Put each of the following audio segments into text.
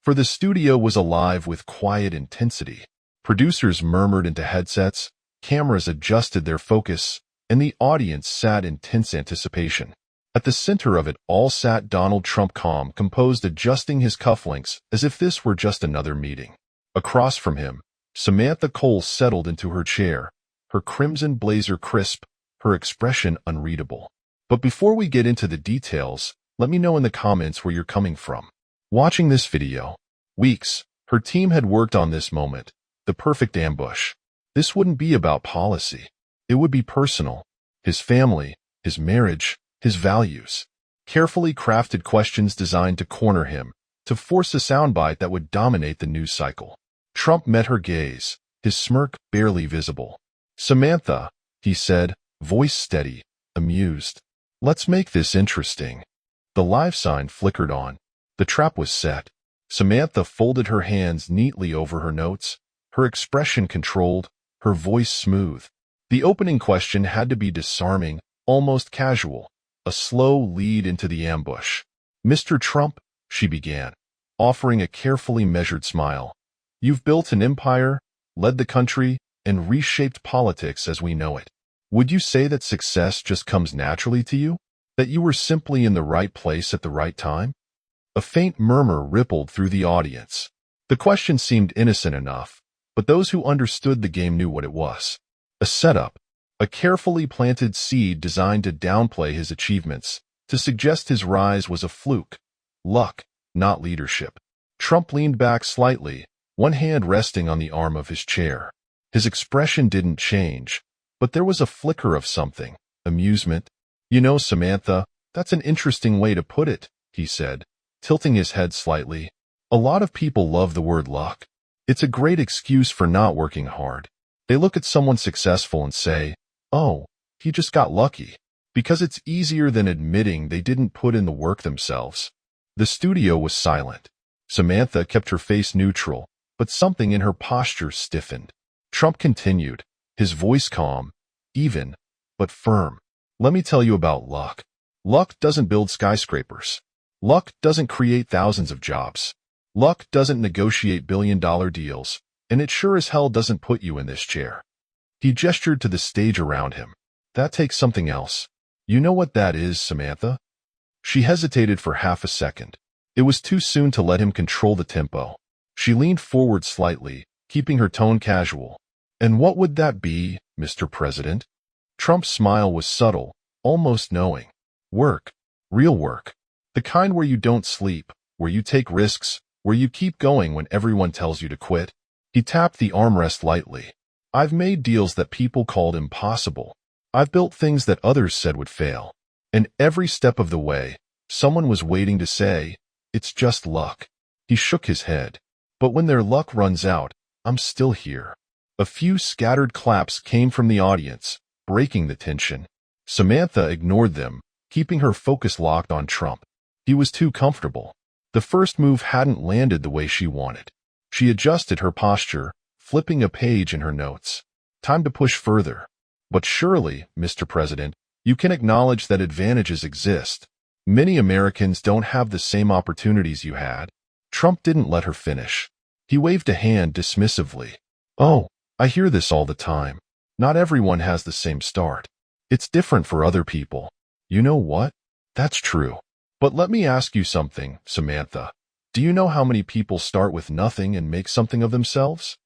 for the studio was alive with quiet intensity. Producers murmured into headsets, cameras adjusted their focus, and the audience sat in tense anticipation. At the center of it all sat Donald Trump, calm, composed, adjusting his cufflinks as if this were just another meeting. Across from him, Samantha Cole settled into her chair, her crimson blazer crisp, her expression unreadable. But before we get into the details, let me know in the comments where you're coming from. Watching this video. Weeks, her team had worked on this moment, the perfect ambush. This wouldn't be about policy. It would be personal. His family, his marriage, his values. Carefully crafted questions designed to corner him, to force a soundbite that would dominate the news cycle. Trump met her gaze, his smirk barely visible. "Samantha," he said, voice steady, amused. "Let's make this interesting." The live sign flickered on. The trap was set. Samantha folded her hands neatly over her notes, her expression controlled, her voice smooth. The opening question had to be disarming, almost casual, a slow lead into the ambush. "Mr. Trump," she began, offering a carefully measured smile. "You've built an empire, led the country, and reshaped politics as we know it. Would you say that success just comes naturally to you? That you were simply in the right place at the right time?" A faint murmur rippled through the audience. The question seemed innocent enough, but those who understood the game knew what it was. A setup, a carefully planted seed designed to downplay his achievements, to suggest his rise was a fluke, luck, not leadership. Trump leaned back slightly, one hand resting on the arm of his chair. His expression didn't change, but there was a flicker of something, amusement. "You know, Samantha, that's an interesting way to put it," he said, tilting his head slightly. "A lot of people love the word luck. It's a great excuse for not working hard. They look at someone successful and say, 'Oh, he just got lucky,' because it's easier than admitting they didn't put in the work themselves." The studio was silent. Samantha kept her face neutral, but something in her posture stiffened. Trump continued, his voice calm, even, but firm. "Let me tell you about luck. Luck doesn't build skyscrapers. Luck doesn't create thousands of jobs. Luck doesn't negotiate billion-dollar deals, and it sure as hell doesn't put you in this chair." He gestured to the stage around him. "That takes something else. You know what that is, Samantha?" She hesitated for half a second. It was too soon to let him control the tempo. She leaned forward slightly, keeping her tone casual. "And what would that be, Mr. President?" Trump's smile was subtle, almost knowing. "Work. Real work. The kind where you don't sleep, where you take risks, where you keep going when everyone tells you to quit." He tapped the armrest lightly. "I've made deals that people called impossible. I've built things that others said would fail. And every step of the way, someone was waiting to say, 'It's just luck.'" He shook his head. "But when their luck runs out, I'm still here." A few scattered claps came from the audience, breaking the tension. Samantha ignored them, keeping her focus locked on Trump. He was too comfortable. The first move hadn't landed the way she wanted. She adjusted her posture, flipping a page in her notes. "Time to push further. But surely, Mr. President, you can acknowledge that advantages exist. Many Americans don't have the same opportunities you had." Trump didn't let her finish. He waved a hand dismissively. "Oh, I hear this all the time. Not everyone has the same start. It's different for other people. You know what? That's true. But let me ask you something, Samantha. Do you know how many people start with nothing and make something of themselves?"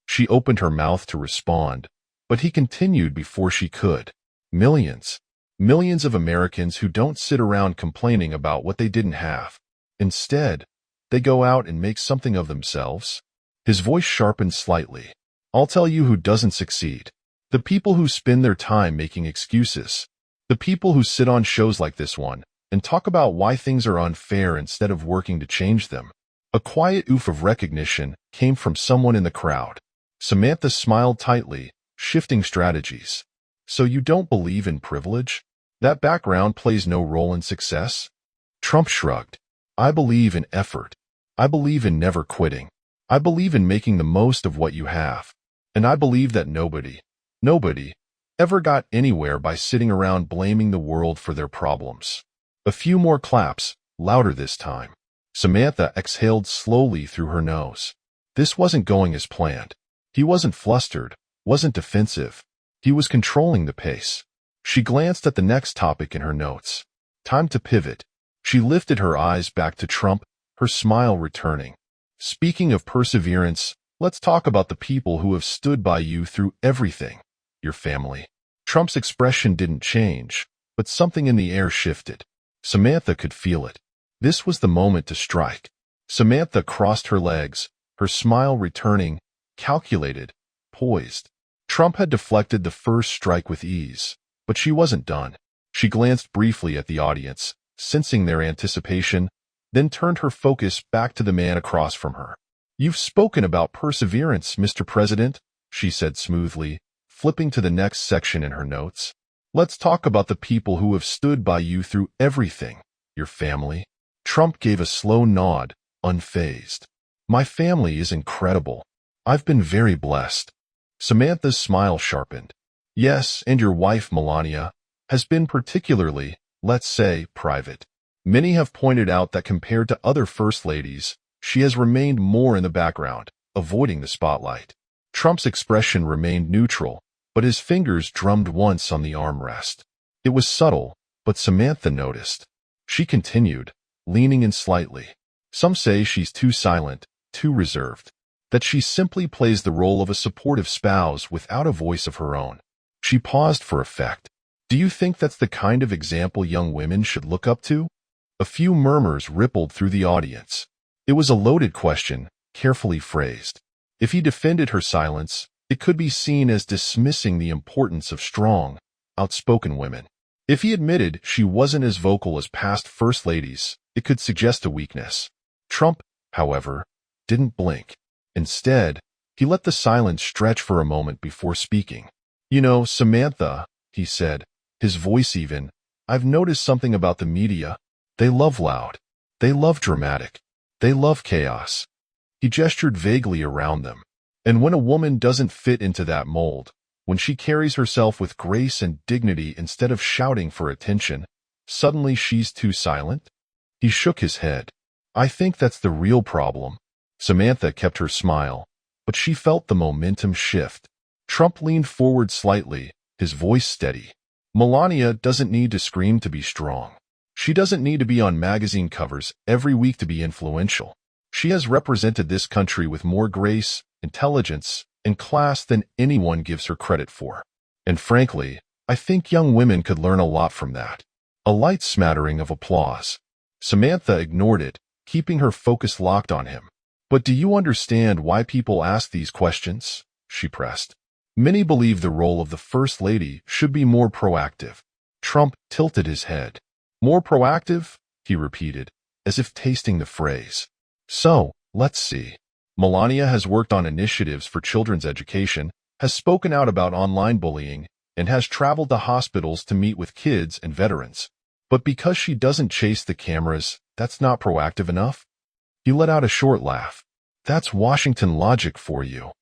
She opened her mouth to respond, but he continued before she could. "Millions. Millions of Americans who don't sit around complaining about what they didn't have. Instead, they go out and make something of themselves." His voice sharpened slightly. "I'll tell you who doesn't succeed. The people who spend their time making excuses. The people who sit on shows like this one and talk about why things are unfair instead of working to change them." A quiet oof of recognition came from someone in the crowd. Samantha smiled tightly, shifting strategies. "So you don't believe in privilege? That background plays no role in success?" Trump shrugged. "I believe in effort. I believe in never quitting. I believe in making the most of what you have. And I believe that nobody ever got anywhere by sitting around blaming the world for their problems." A few more claps, louder this time. Samantha exhaled slowly through her nose. This wasn't going as planned. He wasn't flustered, wasn't defensive. He was controlling the pace. She glanced at the next topic in her notes. Time to pivot. She lifted her eyes back to Trump, her smile returning. Speaking of perseverance, let's talk about the people who have stood by you through everything. Your family. Trump's expression didn't change, but something in the air shifted. Samantha could feel it. This was the moment to strike. Samantha crossed her legs, her smile returning, calculated, poised. Trump had deflected the first strike with ease, but she wasn't done. She glanced briefly at the audience, sensing their anticipation, then turned her focus back to the man across from her. "You've spoken about perseverance, Mr. President," she said smoothly, flipping to the next section in her notes. "Let's talk about the people who have stood by you through everything. Your family." Trump gave a slow nod, unfazed. "My family is incredible. I've been very blessed." Samantha's smile sharpened. "Yes, and your wife, Melania, has been particularly, let's say, private. Many have pointed out that compared to other first ladies, she has remained more in the background, avoiding the spotlight." Trump's expression remained neutral, but his fingers drummed once on the armrest. It was subtle, but Samantha noticed. She continued, leaning in slightly. "Some say she's too silent, too reserved. That she simply plays the role of a supportive spouse without a voice of her own." She paused for effect. "Do you think that's the kind of example young women should look up to?" A few murmurs rippled through the audience. It was a loaded question, carefully phrased. If he defended her silence, it could be seen as dismissing the importance of strong, outspoken women. If he admitted she wasn't as vocal as past first ladies, it could suggest a weakness. Trump, however, didn't blink. Instead, he let the silence stretch for a moment before speaking. "You know, Samantha," he said, his voice even, "I've noticed something about the media. They love loud. They love dramatic. They love chaos." He gestured vaguely around them. "And when a woman doesn't fit into that mold, when she carries herself with grace and dignity instead of shouting for attention, suddenly she's too silent?" He shook his head. "I think that's the real problem." Samantha kept her smile, but she felt the momentum shift. Trump leaned forward slightly, his voice steady. "Melania doesn't need to scream to be strong. She doesn't need to be on magazine covers every week to be influential. She has represented this country with more grace, intelligence, and class than anyone gives her credit for. And frankly, I think young women could learn a lot from that." A light smattering of applause. Samantha ignored it, keeping her focus locked on him. "But do you understand why people ask these questions?" she pressed. "Many believe the role of the First Lady should be more proactive." Trump tilted his head. "More proactive?" he repeated, as if tasting the phrase. "So, let's see. Melania has worked on initiatives for children's education, has spoken out about online bullying, and has traveled to hospitals to meet with kids and veterans. But because she doesn't chase the cameras, that's not proactive enough?" He let out a short laugh. "That's Washington logic for you."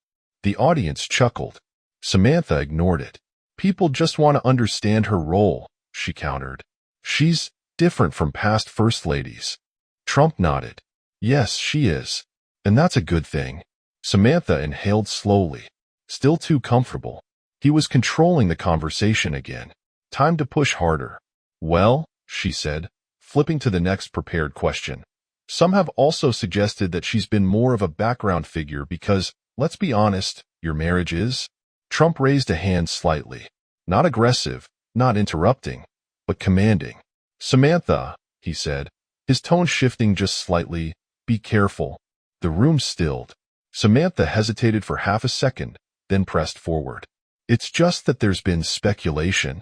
The audience chuckled. Samantha ignored it. "People just want to understand her role," she countered. "She's different from past first ladies." Trump nodded. "Yes, she is. And that's a good thing." Samantha inhaled slowly. Still too comfortable. He was controlling the conversation again. Time to push harder. "Well," she said, flipping to the next prepared question. "Some have also suggested that she's been more of a background figure because, let's be honest, your marriage is?" Trump raised a hand slightly. Not aggressive, not interrupting, but commanding. "Samantha," he said, his tone shifting just slightly, "be careful." The room stilled. Samantha hesitated for half a second, then pressed forward. "It's just that there's been speculation."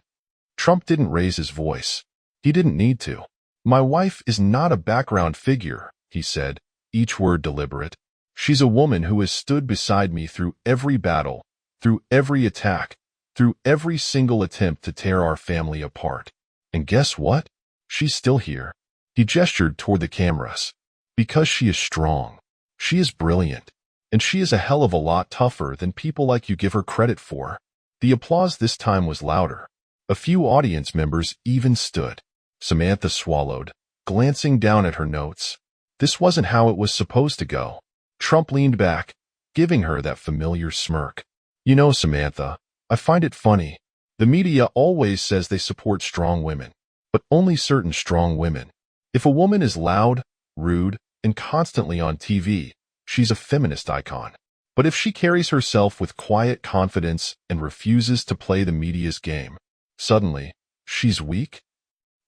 Trump didn't raise his voice. He didn't need to. "My wife is not a background figure," he said, each word deliberate. "She's a woman who has stood beside me through every battle, through every attack, through every single attempt to tear our family apart. And guess what? She's still here." He gestured toward the cameras. "Because she is strong. She is brilliant. And she is a hell of a lot tougher than people like you give her credit for." The applause this time was louder. A few audience members even stood. Samantha swallowed, glancing down at her notes. This wasn't how it was supposed to go. Trump leaned back, giving her that familiar smirk. You know, Samantha, I find it funny. The media always says they support strong women, but only certain strong women. If a woman is loud, rude, and constantly on TV, she's a feminist icon. But if she carries herself with quiet confidence and refuses to play the media's game, suddenly, she's weak?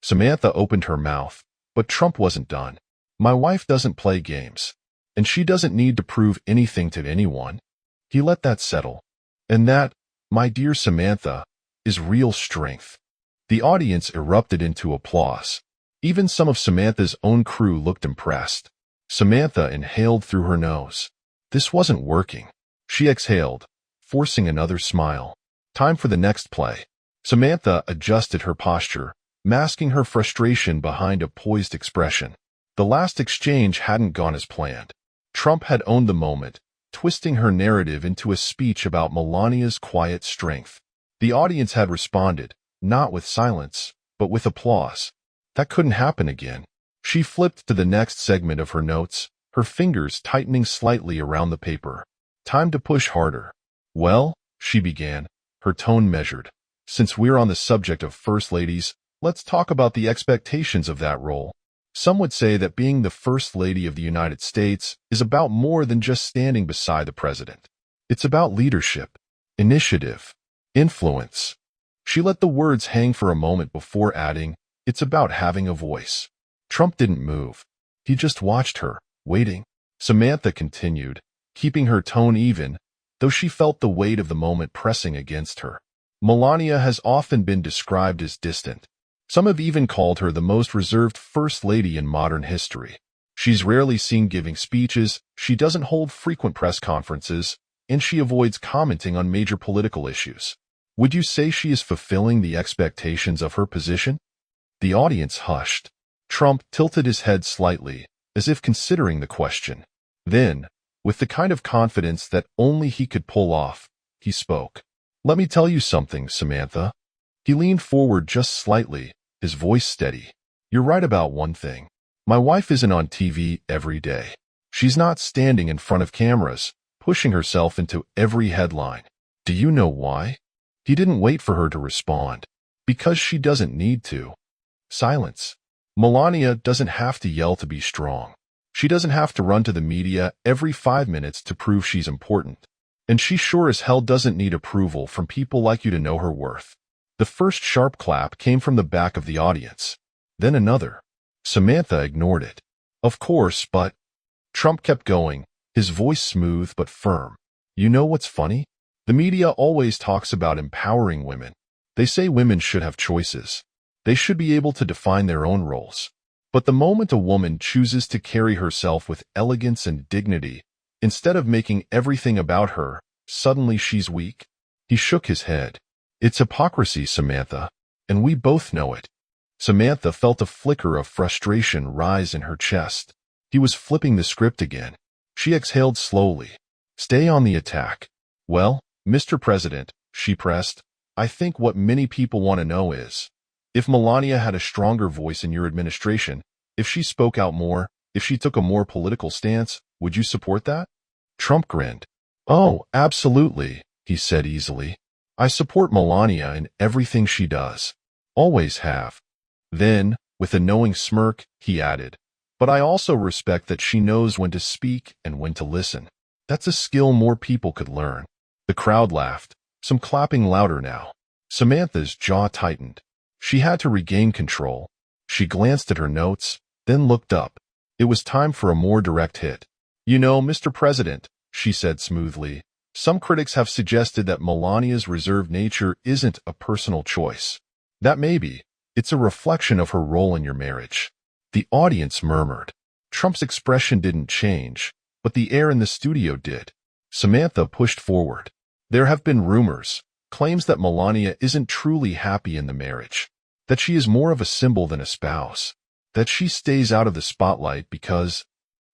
Samantha opened her mouth, but Trump wasn't done. My wife doesn't play games, and she doesn't need to prove anything to anyone. He let that settle. And that, my dear Samantha, is real strength. The audience erupted into applause. Even some of Samantha's own crew looked impressed. Samantha inhaled through her nose. This wasn't working. She exhaled, forcing another smile. Time for the next play. Samantha adjusted her posture, masking her frustration behind a poised expression. The last exchange hadn't gone as planned. Trump had owned the moment, twisting her narrative into a speech about Melania's quiet strength. The audience had responded, not with silence, but with applause. That couldn't happen again. She flipped to the next segment of her notes, her fingers tightening slightly around the paper. Time to push harder. Well, she began, her tone measured. Since we're on the subject of first ladies, let's talk about the expectations of that role. Some would say that being the First Lady of the United States is about more than just standing beside the president. It's about leadership, initiative, influence. She let the words hang for a moment before adding, it's about having a voice. Trump didn't move. He just watched her, waiting. Samantha continued, keeping her tone even, though she felt the weight of the moment pressing against her. Melania has often been described as distant. Some have even called her the most reserved First Lady in modern history. She's rarely seen giving speeches, she doesn't hold frequent press conferences, and she avoids commenting on major political issues. Would you say she is fulfilling the expectations of her position? The audience hushed. Trump tilted his head slightly, as if considering the question. Then, with the kind of confidence that only he could pull off, he spoke. Let me tell you something, Samantha. He leaned forward just slightly, his voice steady. You're right about one thing. My wife isn't on TV every day. She's not standing in front of cameras, pushing herself into every headline. Do you know why? He didn't wait for her to respond. Because she doesn't need to. Silence. Melania doesn't have to yell to be strong. She doesn't have to run to the media every 5 minutes to prove she's important. And she sure as hell doesn't need approval from people like you to know her worth. The first sharp clap came from the back of the audience. Then another. Samantha ignored it. Of course, but... Trump kept going, his voice smooth but firm. You know what's funny? The media always talks about empowering women. They say women should have choices. They should be able to define their own roles. But the moment a woman chooses to carry herself with elegance and dignity, instead of making everything about her, suddenly she's weak. He shook his head. It's hypocrisy, Samantha, and we both know it. Samantha felt a flicker of frustration rise in her chest. He was flipping the script again. She exhaled slowly. Stay on the attack. Well, Mr. President, she pressed, I think what many people want to know is, if Melania had a stronger voice in your administration, if she spoke out more, if she took a more political stance, would you support that? Trump grinned. Oh, absolutely, he said easily. I support Melania in everything she does. Always have. Then, with a knowing smirk, he added, but I also respect that she knows when to speak and when to listen. That's a skill more people could learn. The crowd laughed, some clapping louder now. Samantha's jaw tightened. She had to regain control. She glanced at her notes, then looked up. It was time for a more direct hit. You know, Mr. President, she said smoothly, some critics have suggested that Melania's reserved nature isn't a personal choice. That may be. It's a reflection of her role in your marriage. The audience murmured. Trump's expression didn't change, but the air in the studio did. Samantha pushed forward. There have been rumors, claims that Melania isn't truly happy in the marriage, that she is more of a symbol than a spouse, that she stays out of the spotlight because...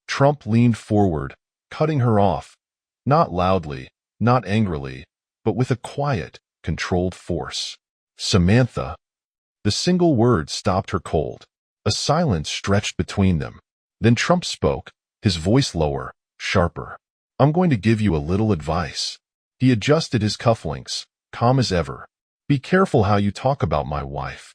Trump leaned forward, cutting her off, not loudly, not angrily, but with a quiet, controlled force. Samantha. The single word stopped her cold. A silence stretched between them. Then Trump spoke, his voice lower, sharper. I'm going to give you a little advice. He adjusted his cufflinks, calm as ever. Be careful how you talk about my wife.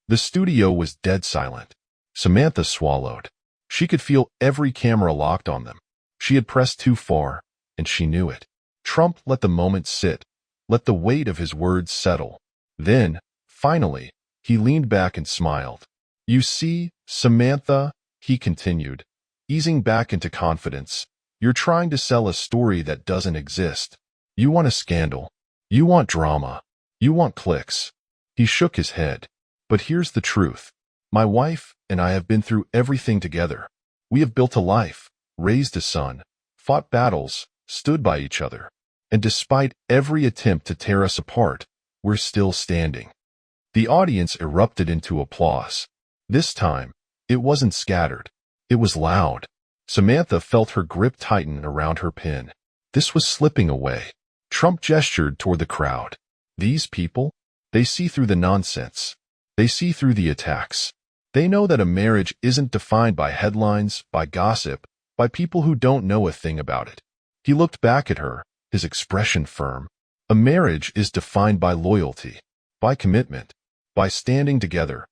The studio was dead silent. Samantha swallowed. She could feel every camera locked on them. She had pressed too far, and she knew it. Trump let the moment sit, let the weight of his words settle. Then, finally, he leaned back and smiled. You see, Samantha, he continued, easing back into confidence, you're trying to sell a story that doesn't exist. You want a scandal. You want drama. You want clicks. He shook his head. But here's the truth. My wife and I have been through everything together. We have built a life, raised a son, fought battles, stood by each other. And despite every attempt to tear us apart, we're still standing. The audience erupted into applause. This time, it wasn't scattered. It was loud. Samantha felt her grip tighten around her pin. This was slipping away. Trump gestured toward the crowd. These people, they see through the nonsense. They see through the attacks. They know that a marriage isn't defined by headlines, by gossip, by people who don't know a thing about it. He looked back at her, his expression firm. A marriage is defined by loyalty, by commitment, by standing together,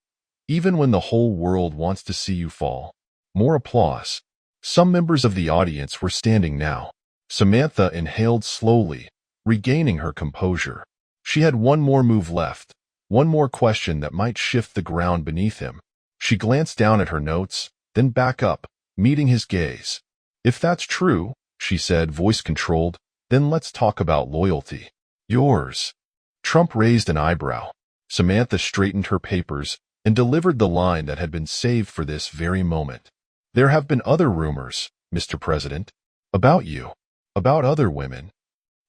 even when the whole world wants to see you fall. More applause. Some members of the audience were standing now. Samantha inhaled slowly, regaining her composure. She had one more move left, one more question that might shift the ground beneath him. She glanced down at her notes, then back up, meeting his gaze. If that's true, she said, voice controlled, then let's talk about loyalty. Yours. Trump raised an eyebrow. Samantha straightened her papers and delivered the line that had been saved for this very moment. There have been other rumors, Mr. President, about you, about other women.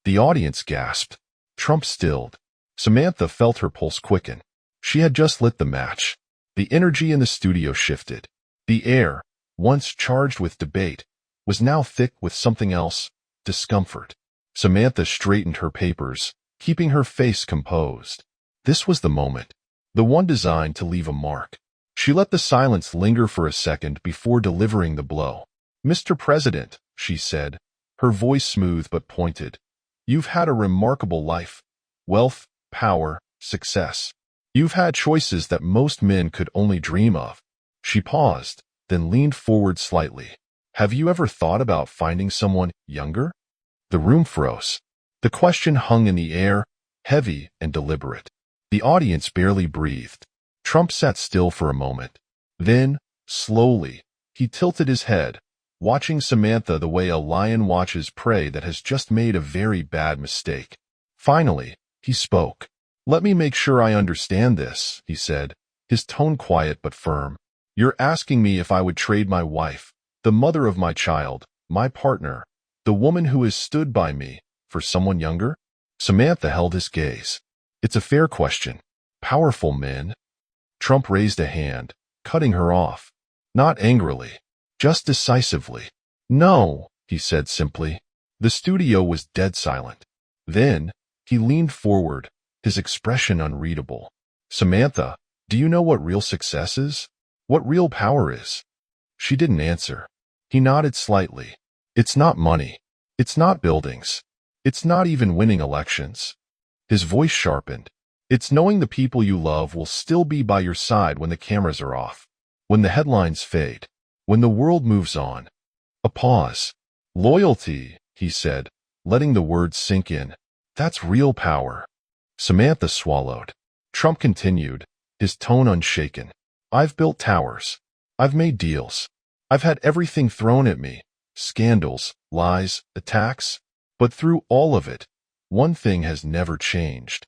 The audience gasped. Trump stilled. Samantha felt her pulse quicken. She had just lit the match. The energy in the studio shifted. The air, once charged with debate, was now thick with something else, discomfort. Samantha straightened her papers, keeping her face composed. This was the moment, the one designed to leave a mark. She let the silence linger for a second before delivering the blow. Mr. President, she said, her voice smooth but pointed, you've had a remarkable life. Wealth, power, success. You've had choices that most men could only dream of. She paused, then leaned forward slightly. Have you ever thought about finding someone younger? The room froze. The question hung in the air, heavy and deliberate. The audience barely breathed. Trump sat still for a moment. Then, slowly, he tilted his head, watching Samantha the way a lion watches prey that has just made a very bad mistake. Finally, he spoke. Let me make sure I understand this, he said, his tone quiet but firm. You're asking me if I would trade my wife, the mother of my child, my partner, the woman who has stood by me, for someone younger? Samantha held his gaze. It's a fair question. Powerful men. Trump raised a hand, cutting her off. Not angrily, just decisively. No, he said simply. The studio was dead silent. Then, he leaned forward, his expression unreadable. Samantha, do you know what real success is? What real power is? She didn't answer. He nodded slightly. It's not money. It's not buildings. It's not even winning elections. His voice sharpened. It's knowing the people you love will still be by your side when the cameras are off, when the headlines fade, when the world moves on. A pause. Loyalty, he said, letting the words sink in. That's real power. Samantha swallowed. Trump continued, his tone unshaken. I've built towers. I've made deals. I've had everything thrown at me. Scandals, lies, attacks. But through all of it, one thing has never changed.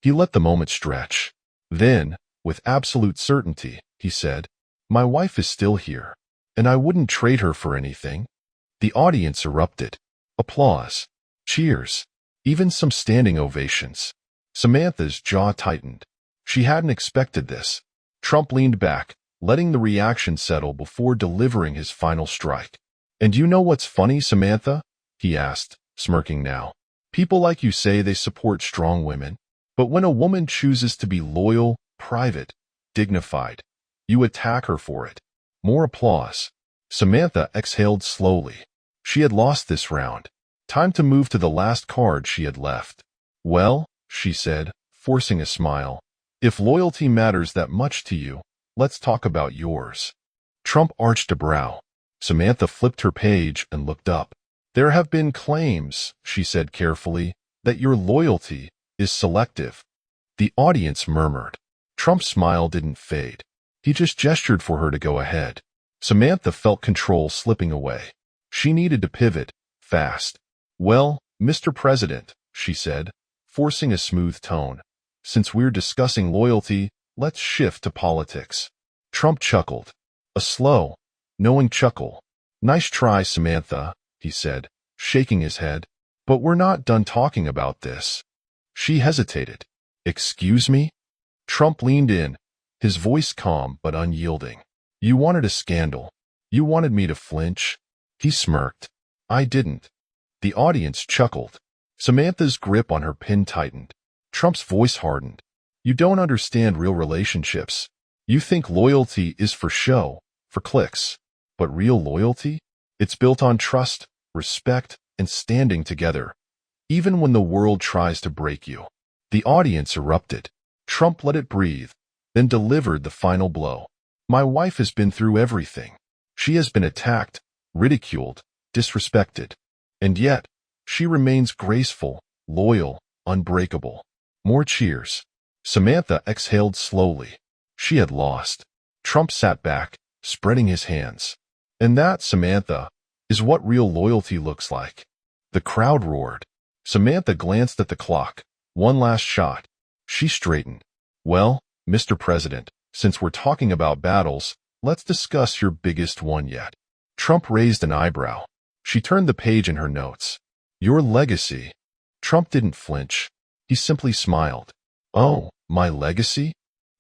He let the moment stretch. Then, with absolute certainty, he said, my wife is still here, and I wouldn't trade her for anything. The audience erupted. Applause. Cheers. Even some standing ovations. Samantha's jaw tightened. She hadn't expected this. Trump leaned back, letting the reaction settle before delivering his final strike. And you know what's funny, Samantha? He asked, smirking now. People like you say they support strong women, but when a woman chooses to be loyal, private, dignified, you attack her for it. More applause. Samantha exhaled slowly. She had lost this round. Time to move to the last card she had left. Well, she said, forcing a smile, if loyalty matters that much to you, let's talk about yours. Trump arched a brow. Samantha flipped her page and looked up. There have been claims, she said carefully, that your loyalty is selective. The audience murmured. Trump's smile didn't fade. He just gestured for her to go ahead. Samantha felt control slipping away. She needed to pivot, fast. Well, Mr. President, she said, forcing a smooth tone, since we're discussing loyalty, let's shift to politics. Trump chuckled. A slow, knowing chuckle. Nice try, Samantha, he said, shaking his head. But we're not done talking about this. She hesitated. Excuse me? Trump leaned in, his voice calm but unyielding. You wanted a scandal. You wanted me to flinch. He smirked. I didn't. The audience chuckled. Samantha's grip on her pin tightened. Trump's voice hardened. You don't understand real relationships. You think loyalty is for show, for clicks. But real loyalty? It's built on trust, respect, and standing together, even when the world tries to break you. The audience erupted. Trump let it breathe, then delivered the final blow. My wife has been through everything. She has been attacked, ridiculed, disrespected. And yet, she remains graceful, loyal, unbreakable. More cheers. Samantha exhaled slowly. She had lost. Trump sat back, spreading his hands. And that, Samantha, is what real loyalty looks like. The crowd roared. Samantha glanced at the clock. One last shot. She straightened. Well, Mr. President, since we're talking about battles, let's discuss your biggest one yet. Trump raised an eyebrow. She turned the page in her notes. Your legacy. Trump didn't flinch. He simply smiled. Oh, my legacy?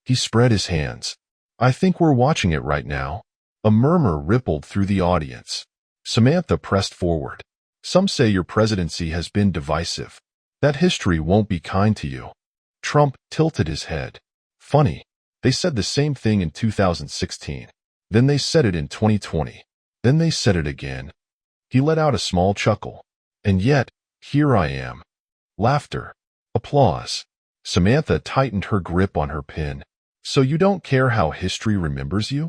He spread his hands. I think we're watching it right now. A murmur rippled through the audience. Samantha pressed forward. Some say your presidency has been divisive. That history won't be kind to you. Trump tilted his head. Funny. They said the same thing in 2016. Then they said it in 2020. Then they said it again. He let out a small chuckle. And yet, here I am. Laughter. Applause. Samantha tightened her grip on her pin. So you don't care how history remembers you?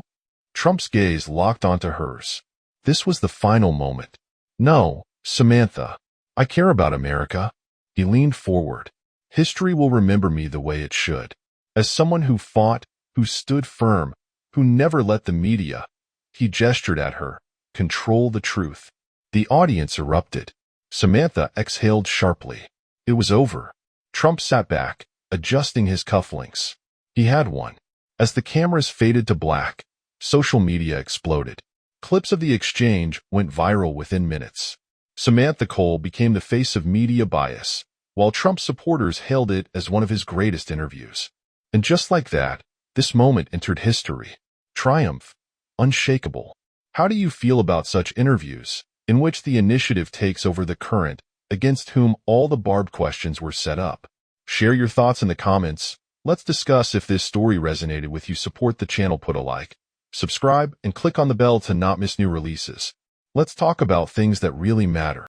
Trump's gaze locked onto hers. This was the final moment. No, Samantha. I care about America. He leaned forward. History will remember me the way it should. As someone who fought, who stood firm, who never let the media. He gestured at her. Control the truth. The audience erupted. Samantha exhaled sharply. It was over. Trump sat back, adjusting his cufflinks. He had one. As the cameras faded to black, social media exploded. Clips of the exchange went viral within minutes. Samantha Cole became the face of media bias, while Trump supporters hailed it as one of his greatest interviews. And just like that, this moment entered history. Triumph. Unshakable. How do you feel about such interviews, in which the initiative takes over the current, against whom all the barbed questions were set up? Share your thoughts in the comments. Let's discuss if this story resonated with you. Support the channel, put a like, subscribe, and click on the bell to not miss new releases. Let's talk about things that really matter.